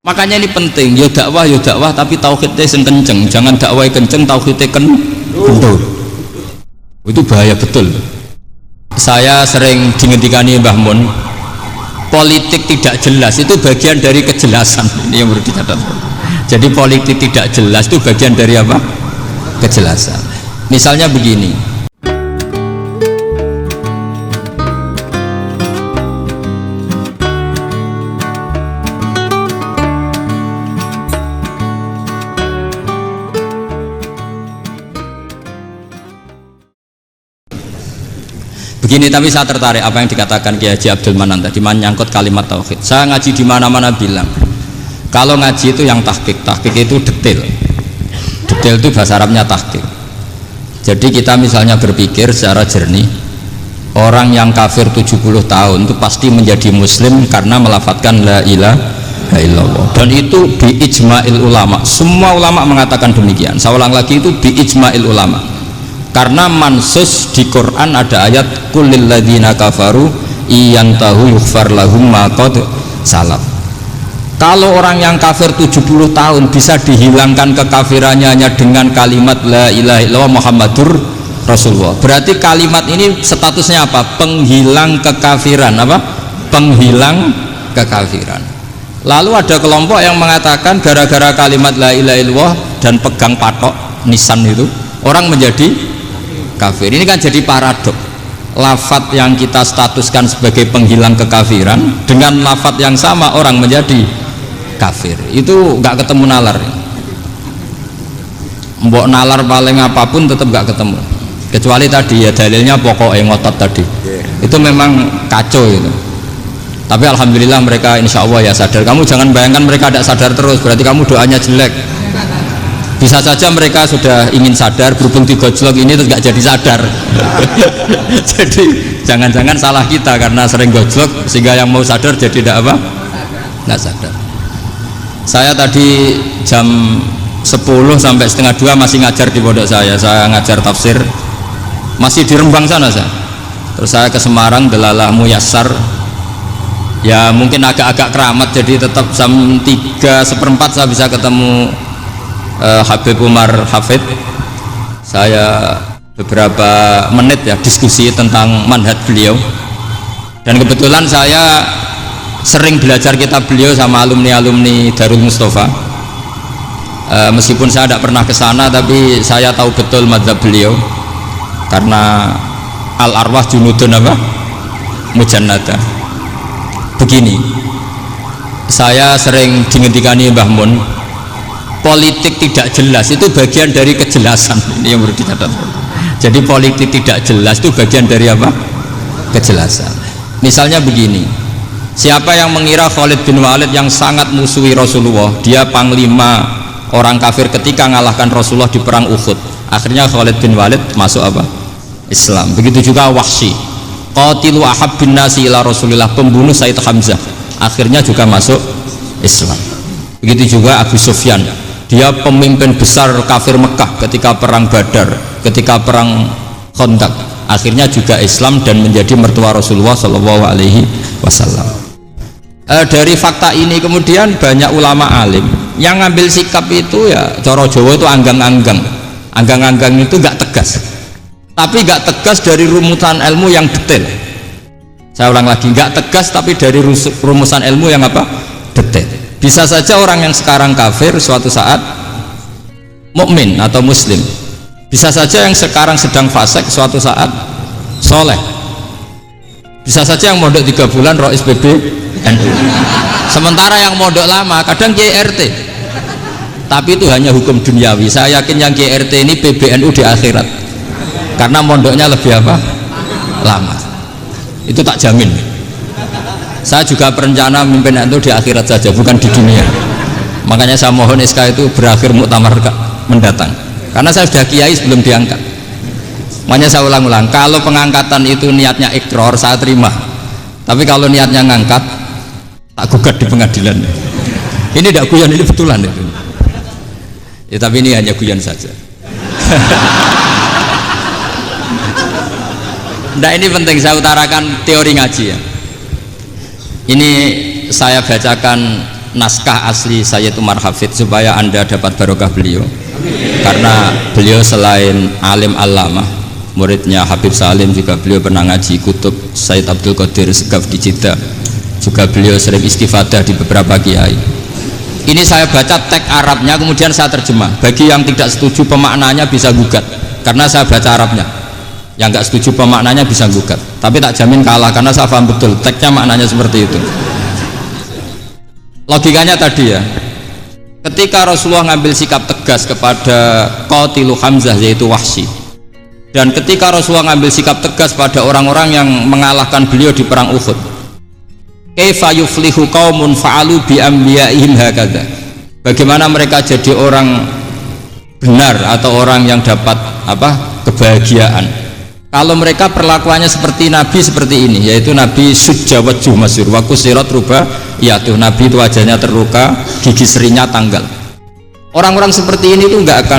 Makanya ini penting, ya dakwah tapi tauhidnya sing kenceng, jangan dakwah kenceng tauhidnya kendur. Itu bahaya betul. Saya sering dingendikani Mbah Mun, politik tidak jelas itu bagian dari kejelasan. Ini yang perlu dicatat. Jadi politik tidak jelas itu bagian dari apa? Kejelasan. Misalnya begini. Begini, tapi saya tertarik apa yang dikatakan Kiai Haji Abdul Manan tadi menyangkut kalimat tauhid. Saya ngaji di mana-mana bilang, kalau ngaji itu yang tahqiq itu detail. Detail itu bahasa Arabnya tahqiq. Jadi kita misalnya berpikir secara jernih, orang yang kafir 70 tahun itu pasti menjadi muslim karena melafadzkan la ilaha illallah. Dan itu bi ijma'il ulama. Semua ulama mengatakan demikian. Saya ulang lagi, itu bi ijma'il ulama. Karena mansus di Quran ada ayat kulil ladzina kafaru iyantahu yughfar lahum ma qad salaf. Kalau orang yang kafir 70 tahun bisa dihilangkan kekafirannya hanya dengan kalimat la ilaha illallah Muhammadur Rasulullah. Berarti kalimat ini statusnya apa? Penghilang kekafiran, apa? Penghilang kekafiran. Lalu ada kelompok yang mengatakan gara-gara kalimat la ilaha illallah dan pegang patok nisan itu orang menjadi kafir. Ini kan jadi paradok. Lafadz yang kita statuskan sebagai penghilang kekafiran dengan lafadz yang sama orang menjadi kafir. Itu nggak ketemu nalar. Mbok nalar paling apapun tetap nggak ketemu. Kecuali tadi ya dalilnya pokoknya ngotot tadi. Itu memang kacau itu. Tapi alhamdulillah mereka insya Allah ya sadar. Kamu jangan bayangkan mereka tidak sadar terus, berarti kamu doanya jelek. Bisa saja mereka sudah ingin sadar, berhubung digojlok ini terus nggak jadi sadar. Jadi jangan-jangan salah kita karena sering gojlok sehingga yang mau sadar jadi tidak apa? Nggak sadar. Saya tadi jam 10 sampai setengah 2 masih ngajar di pondok saya ngajar tafsir masih di Rembang sana saya. Terus saya ke Semarang Delalah Muyassar. Ya mungkin agak-agak keramat jadi tetap jam 3:15 saya bisa ketemu Habib Umar Hafid. Saya beberapa menit ya diskusi tentang manhaj beliau, dan kebetulan saya sering belajar kitab beliau sama alumni Darul Mustafa. Meskipun saya tidak pernah ke sana, tapi saya tahu betul mazhab beliau karena al arwah junudun apa mujannada. Begini, saya sering dingendikani Mbah Mun, politik tidak jelas itu bagian dari kejelasan. Ini yang perlu dicatat. Jadi politik tidak jelas itu bagian dari apa? Kejelasan. Misalnya begini, siapa yang mengira Khalid bin Walid yang sangat musuhi Rasulullah, dia panglima orang kafir ketika ngalahkan Rasulullah di perang Uhud, akhirnya Khalid bin Walid masuk apa? Islam. Begitu juga Wahsy, qatilu ahabbin nasi ila Rasulillah, pembunuh Said Hamzah, akhirnya juga masuk Islam. Begitu juga Abu Sufyan, dia pemimpin besar kafir Mekah ketika perang Badar, ketika perang Khandaq, akhirnya juga Islam dan menjadi mertua Rasulullah Shallallahu Alaihi Wasallam. Dari fakta ini kemudian banyak ulama alim yang ngambil sikap itu ya coro Jawa itu anggang-anggang itu gak tegas, tapi gak tegas dari rumusan ilmu yang detail. Saya ulang lagi, gak tegas tapi dari rumusan ilmu yang apa? Detail. Bisa saja orang yang sekarang kafir suatu saat mukmin atau muslim. Bisa saja yang sekarang sedang fasik suatu saat soleh. Bisa saja yang mondok 3 bulan Rois PB NU. Sementara yang mondok lama kadang Kiai RT. Tapi itu hanya hukum duniawi. Saya yakin yang Kiai RT ini PBNU di akhirat. Karena mondoknya lebih apa? Lama. Itu tak jamin. Saya juga berencana memimpin NU di akhirat saja, bukan di dunia. Makanya saya mohon SK itu berakhir muktamar mendatang, karena saya sudah kiai sebelum diangkat. Makanya saya ulang-ulang, kalau pengangkatan itu niatnya ikror, saya terima. Tapi kalau niatnya ngangkat, tak gugat di pengadilan. Ini tidak guyon, ini betulan itu. Ya, tapi ini hanya guyon saja. Nah, ini penting saya utarakan teori ngaji ya. Ini saya bacakan naskah asli Sayyid Umar Hafid supaya Anda dapat barokah beliau. Karena beliau selain alim allamah, muridnya Habib Salim, juga beliau pernah ngaji kutub Sayyid Abdul Qadir Segaf di Jeddah. Juga beliau sering istifadah di beberapa kiai. Ini saya baca teks Arabnya kemudian saya terjemah. Bagi yang tidak setuju pemaknanya bisa gugat, karena saya baca Arabnya. Yang nggak setuju pemaknanya bisa gugat, tapi tak jamin kalah karena saya paham betul teksnya maknanya seperti itu. Logikanya tadi ya, ketika Rasulullah ngambil sikap tegas kepada Qatilu Hamzah yaitu Wahsy, dan ketika Rasulullah ngambil sikap tegas pada orang-orang yang mengalahkan beliau di perang Uhud, kaifa yuflihu qaumun fa'alu bi anbiya'ihim hakadha, bagaimana mereka jadi orang benar atau orang yang dapat kebahagiaan kalau mereka perlakuannya seperti Nabi seperti ini, yaitu Nabi sujawajjuh masyhur wa kusirat ruba, yaitu Nabi itu wajahnya terluka, gigi serinya tanggal. Orang-orang seperti ini tuh nggak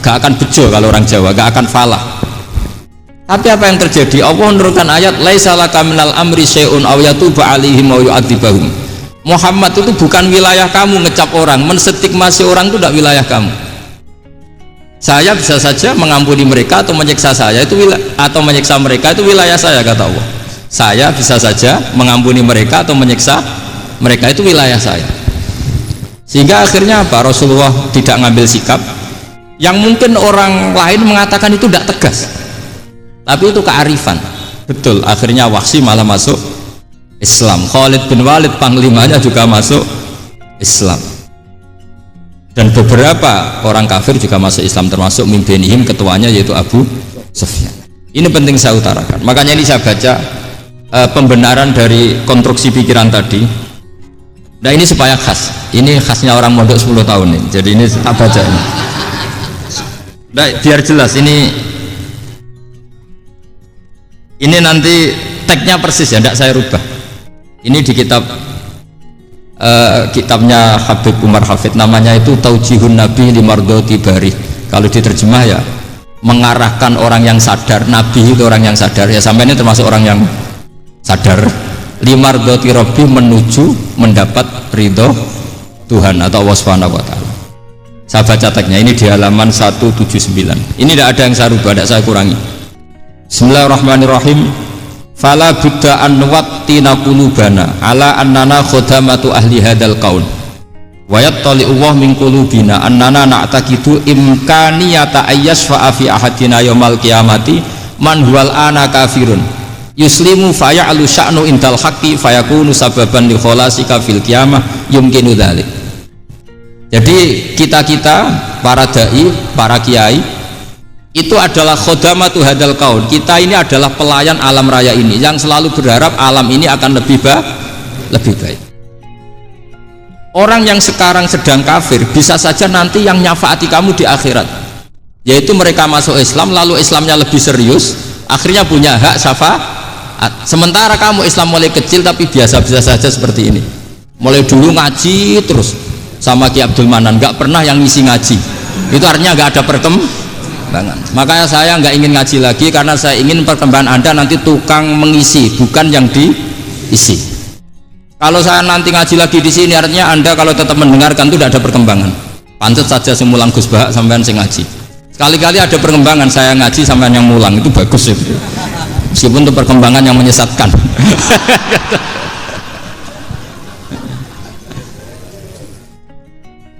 akan bejo kalau orang Jawa, nggak akan falah. Tapi apa yang terjadi? Allah menurunkan ayat laisa laka minal amri syai'un aw yatuba 'alaihim aw yu'adzibahum. Muhammad itu bukan wilayah kamu ngecap orang, menstigmasi orang itu tidak wilayah kamu. Saya bisa saja mengampuni mereka atau menyiksa saya itu atau menyiksa mereka itu wilayah saya, kata Allah. Saya bisa saja mengampuni mereka atau menyiksa mereka itu wilayah saya. Sehingga akhirnya apa? Rasulullah tidak ngambil sikap yang mungkin orang lain mengatakan itu tidak tegas, tapi itu kearifan. Betul, akhirnya Wahsy malah masuk Islam. Khalid bin Walid panglimanya juga masuk Islam. Dan beberapa orang kafir juga masuk Islam, termasuk mimbenihim, ketuanya yaitu Abu Sufyan. Ini penting saya utarakan. Makanya ini saya baca pembenaran dari konstruksi pikiran tadi. Nah ini supaya khas. Ini khasnya orang mondok 10 tahun ini. Jadi ini tak baca ini. Nah, biar jelas ini nanti teksnya persis ya, tidak saya rubah. Ini di kitabnya Habib Umar Hafid, namanya itu Taujihun Nabi Limardoti Bari. Kalau diterjemah ya mengarahkan orang yang sadar, Nabi itu orang yang sadar ya, sampai ini termasuk orang yang sadar, Limardoti Rabbi, menuju mendapat ridho Tuhan atau Allah Subhanahu wa ta'ala. Saya baca teksnya ini di halaman 179. Ini tidak ada yang saya rubah, tidak saya kurangi. Bismillahirrahmanirrahim. Fala budda an nuwattina qulubana ala annana khudamatu ahli hadzal qaul wa yattali'u Allah min qulubina annana na'taqidu imkaniyata ayyasfa'a fi ahadina yaumal qiyamati man huwal ana kafirun yuslimu faya'lu sya'nu indal haqqi fayakunu sababan li khalasika fil qiyamah yumkinu dzalik. Jadi kita para dai, para kiai itu adalah khodamatu hadal kaun. Kita ini adalah pelayan alam raya ini yang selalu berharap alam ini akan lebih baik. Orang yang sekarang sedang kafir bisa saja nanti yang nyafaati kamu di akhirat, yaitu mereka masuk Islam lalu Islamnya lebih serius, akhirnya punya hak syafaat. Sementara kamu Islam mulai kecil tapi biasa-biasa saja seperti ini, mulai dulu ngaji terus sama Ki Abdul Manan, nggak pernah yang ngisi ngaji, itu artinya nggak ada perkembangan. Makanya saya nggak ingin ngaji lagi, karena saya ingin perkembangan Anda nanti tukang mengisi, bukan yang diisi. Kalau saya nanti ngaji lagi di sini, artinya Anda kalau tetap mendengarkan itu tidak ada perkembangan. Pantes saja semulang Gus Bahak sampean sing ngaji. Sekali-kali ada perkembangan, saya ngaji sampean yang mulang, itu bagus itu. Meskipun itu perkembangan yang menyesatkan.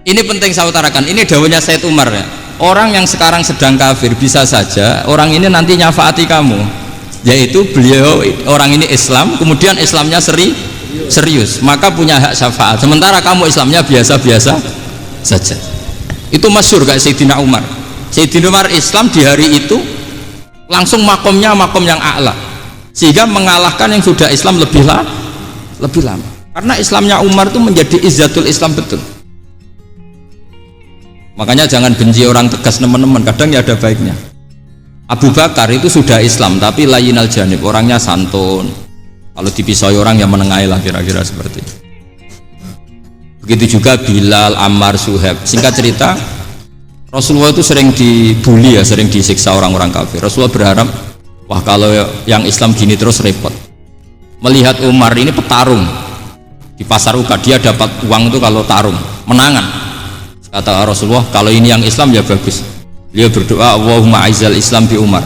Ini penting saya utarakan. Ini dawuhnya Sayyid Umar ya. Orang yang sekarang sedang kafir bisa saja orang ini nanti nyafaati kamu, yaitu beliau orang ini Islam, kemudian Islamnya serius, maka punya hak syafaat. Sementara kamu Islamnya biasa-biasa saja. Itu masyhur kayak Sayyidina Umar. Sayyidina Umar Islam di hari itu langsung makomnya makom yang a'la, sehingga mengalahkan yang sudah Islam lebih lama. Karena Islamnya Umar itu menjadi izzatul Islam betul. Makanya jangan benci orang tegas teman-teman, kadang ya ada baiknya. Abu Bakar itu sudah Islam tapi layinal janib, orangnya santun. Kalau dipisoi orang yang menengahi lah, kira-kira seperti itu. Begitu juga Bilal, Ammar, Suhaib. Singkat cerita, Rasulullah itu sering dibully ya, sering disiksa orang-orang kafir. Rasulullah berharap, wah kalau yang Islam gini terus repot. Melihat Umar ini petarung, Di pasar Uka dia dapat uang itu kalau tarung, menangan. Kata Rasulullah, kalau ini yang Islam ya bagus. Beliau berdoa, Allahumma aizal Islam bi Umar.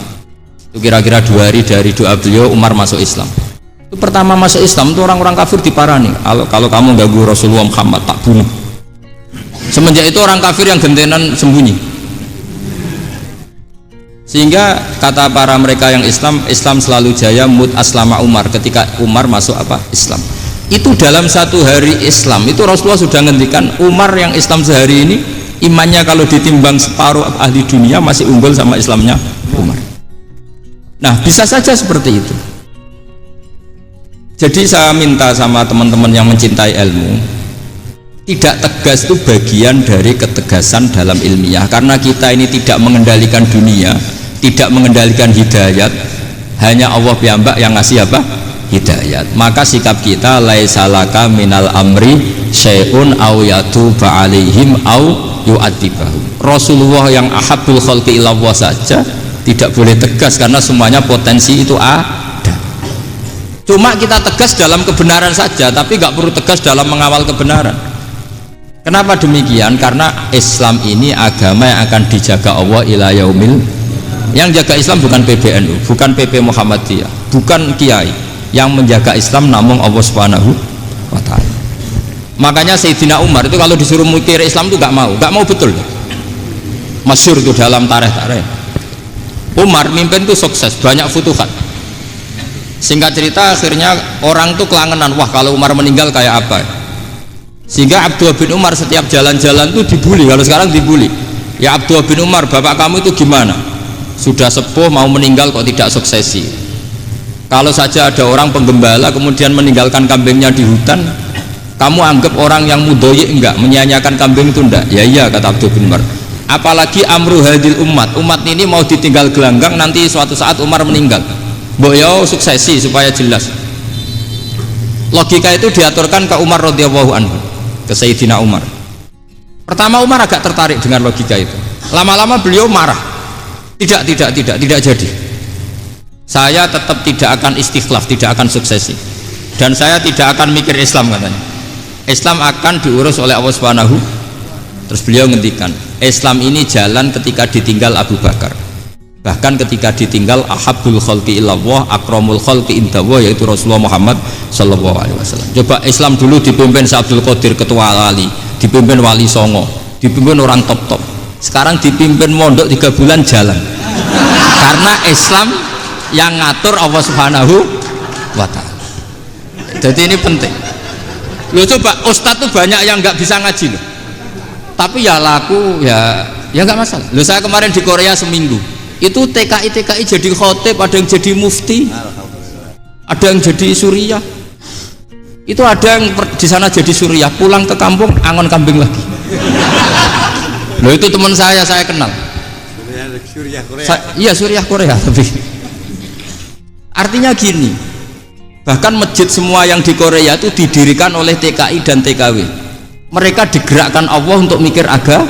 Itu kira-kira 2 hari dari doa beliau, Umar masuk Islam. Itu pertama masuk Islam itu orang-orang kafir diparani. Kalau kamu ganggu Rasulullah Muhammad tak bunuh. Semenjak itu orang kafir yang gentenan sembunyi. Sehingga kata para mereka yang Islam selalu jaya mut aslama Umar, ketika Umar masuk Islam. Itu dalam 1 hari Islam itu Rasulullah sudah ngendikan Umar yang Islam sehari ini imannya kalau ditimbang separuh ahli dunia masih unggul sama Islamnya Umar. Nah, bisa saja seperti itu. Jadi saya minta sama teman-teman yang mencintai ilmu, tidak tegas itu bagian dari ketegasan dalam ilmiah, karena kita ini tidak mengendalikan dunia, tidak mengendalikan hidayat, hanya Allah piyambak yang ngasih hidayat. Maka sikap kita laisalaka minal amri syai'un aw yatuba alaihim aw yu'adzibahum. Rasulullah yang ahabbul khalqi ilallah saja tidak boleh tegas karena semuanya potensi itu ada. Cuma kita tegas dalam kebenaran saja, tapi nggak perlu tegas dalam mengawal kebenaran. Kenapa demikian? Karena Islam ini agama yang akan dijaga Allah ila yaumil. Yang jaga Islam bukan PBNU, bukan PP Muhammadiyah, bukan kiai. Yang menjaga Islam namun Allah Subhanahu wa ta'ala. Makanya Sayyidina Umar itu kalau disuruh mikir Islam itu gak mau betul. Masyhur itu dalam tarikh-tarikh. Umar mimpin itu sukses, banyak futuhat. Singkat cerita akhirnya orang tuh kelangenan, wah kalau Umar meninggal kayak apa. Sehingga Abdullah bin Umar setiap jalan-jalan itu dibully. Kalau sekarang dibully, ya Abdullah bin Umar, bapak kamu itu gimana? Sudah sepuh mau meninggal kok tidak suksesi. Kalau saja ada orang penggembala kemudian meninggalkan kambingnya di hutan, kamu anggap orang yang mudoyi enggak, menyanyiakan kambing itu enggak? Ya iya, kata Abdullah bin Umar. Apalagi amru hadil umat ini mau ditinggal gelanggang, nanti suatu saat Umar meninggal, boyo suksesi supaya jelas. Logika itu diaturkan ke Umar radhiyallahu anhu, ke Sayyidina Umar. Pertama Umar agak tertarik dengan logika itu. Lama-lama beliau marah. Tidak jadi. Saya tetap tidak akan istikhlaf, tidak akan suksesi. Dan saya tidak akan mikir Islam, katanya. Islam akan diurus oleh Allah Subhanahu. Terus beliau ngendikan, Islam ini jalan ketika ditinggal Abu Bakar. Bahkan ketika ditinggal ahabbul khalqi ilallah akramul khalqi indallah, yaitu Rasulullah Muhammad sallallahu alaihi wasallam. Coba Islam dulu dipimpin Abdul Qadir ketua wali, dipimpin wali songo, dipimpin orang top. Sekarang dipimpin mondok 3 bulan jalan. Karena Islam yang ngatur Allah Subhanahu wa ta'ala. Jadi ini penting. Lo coba ustadz tuh banyak yang nggak bisa ngaji loh. Tapi ya laku ya nggak masalah. Lo saya kemarin di Korea seminggu. Itu TKI jadi khotib, ada yang jadi mufti, ada yang jadi suriah. Itu ada yang di sana jadi suriah, pulang ke kampung angon kambing lagi. Loh itu teman saya kenal. Suriah Korea. Iya suriah Korea tapi. Artinya gini, bahkan masjid semua yang di Korea itu didirikan oleh TKI dan TKW. Mereka digerakkan Allah untuk mikir agama,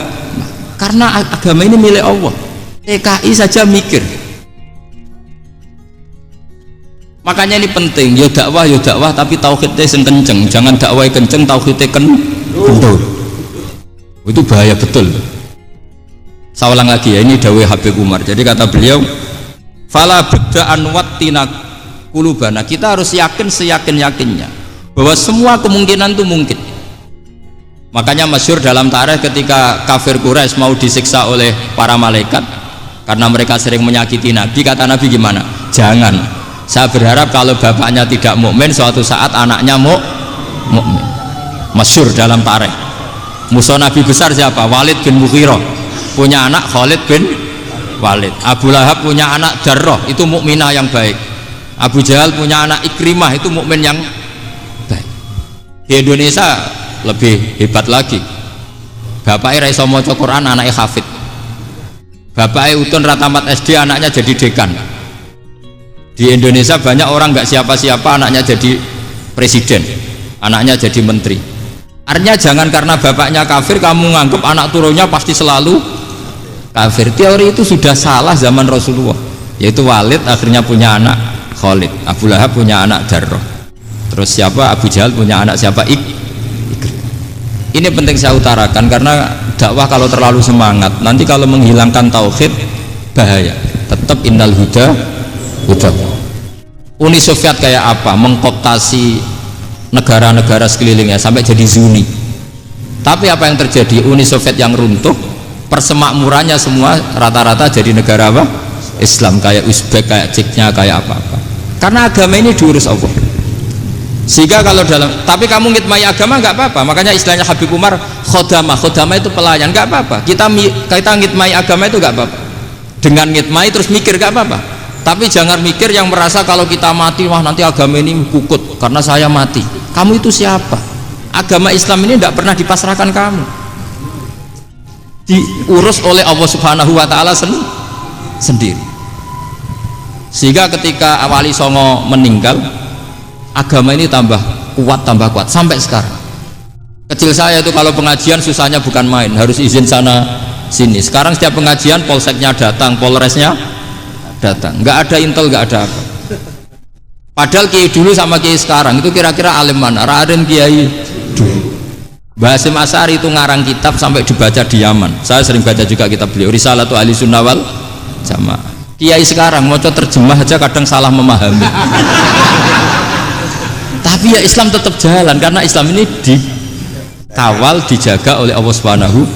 karena agama ini milik Allah. TKI saja mikir. Makanya ini penting, ya dakwah tapi tauhidnya sing kenceng, jangan dakwah kenceng tauhidnya kendor. Itu bahaya betul. Saya ulang lagi ya, ini dawuh Habib Umar. Jadi kata beliau, fala budda an wattina qulubana, kita harus yakin seyakin-yakinnya bahwa semua kemungkinan itu mungkin. Makanya masyhur dalam tarikh ketika kafir Quraisy mau disiksa oleh para malaikat karena mereka sering menyakiti Nabi, kata Nabi gimana? Jangan. Saya berharap kalau bapaknya tidak mukmin, suatu saat anaknya mukmin. Masyhur dalam tarikh. Musuh Nabi besar siapa? Walid bin Mughirah. Punya anak Khalid bin Walid. Abu Lahab punya anak Darrah, itu mukminah yang baik. Abu Jahal punya anak Ikrimah, itu mukmin yang baik. Di Indonesia lebih hebat lagi. Bapaknya raiso maca Quran, anaknya hafid. Bapaknya utun ratamat SD, anaknya jadi dekan. Di Indonesia banyak orang nggak siapa-siapa, anaknya jadi presiden, anaknya jadi menteri. Artinya jangan karena bapaknya kafir kamu nganggep anak turunnya pasti selalu kafir. Teori itu sudah salah zaman Rasulullah. Yaitu Walid akhirnya punya anak Khalid, Abu Lahab punya anak Darrah. Terus siapa? Abu Jahal punya anak siapa? Ini penting saya utarakan karena dakwah kalau terlalu semangat nanti kalau menghilangkan tauhid bahaya. Tetap innal huda huda. Uni Soviet kayak apa? Mengkooptasi negara-negara sekelilingnya sampai jadi zuni. Tapi apa yang terjadi? Uni Soviet yang runtuh, persemakmurannya semua rata-rata jadi negara apa? Islam, kayak Uzbek, kayak Ceknya, kayak apa-apa. Karena agama ini diurus Allah. Sehingga kalau dalam, tapi kamu ngitmai agama nggak apa-apa. Makanya istilahnya Habib Umar, khodamah itu pelayan, nggak apa-apa. Kita ngitmai agama itu nggak apa-apa. Dengan ngitmai terus mikir nggak apa-apa. Tapi jangan mikir yang merasa kalau kita mati, wah nanti agama ini kukut karena saya mati. Kamu itu siapa? Agama Islam ini tidak pernah dipasrahkan kamu. Diurus oleh Allah Subhanahu wa Ta'ala sendiri. Sehingga ketika Wali Songo meninggal, agama ini tambah kuat sampai sekarang. Kecil saya itu kalau pengajian susahnya bukan main, harus izin sana sini. Sekarang setiap pengajian polseknya datang, polresnya datang, nggak ada intel, nggak ada apa. Padahal kiai dulu sama kiai sekarang itu kira-kira alim mana? Raden Kiai dulu. Mbah Hasyim Asy'ari itu ngarang kitab sampai dibaca di Yaman. Saya sering baca juga kitab beliau, Risalatu Ahli Sunnah wal Jamaah. Kiai sekarang mau terjemah aja kadang salah memahami. Tapi ya Islam tetap jalan karena Islam ini dikawal, dijaga oleh Allah Subhanahu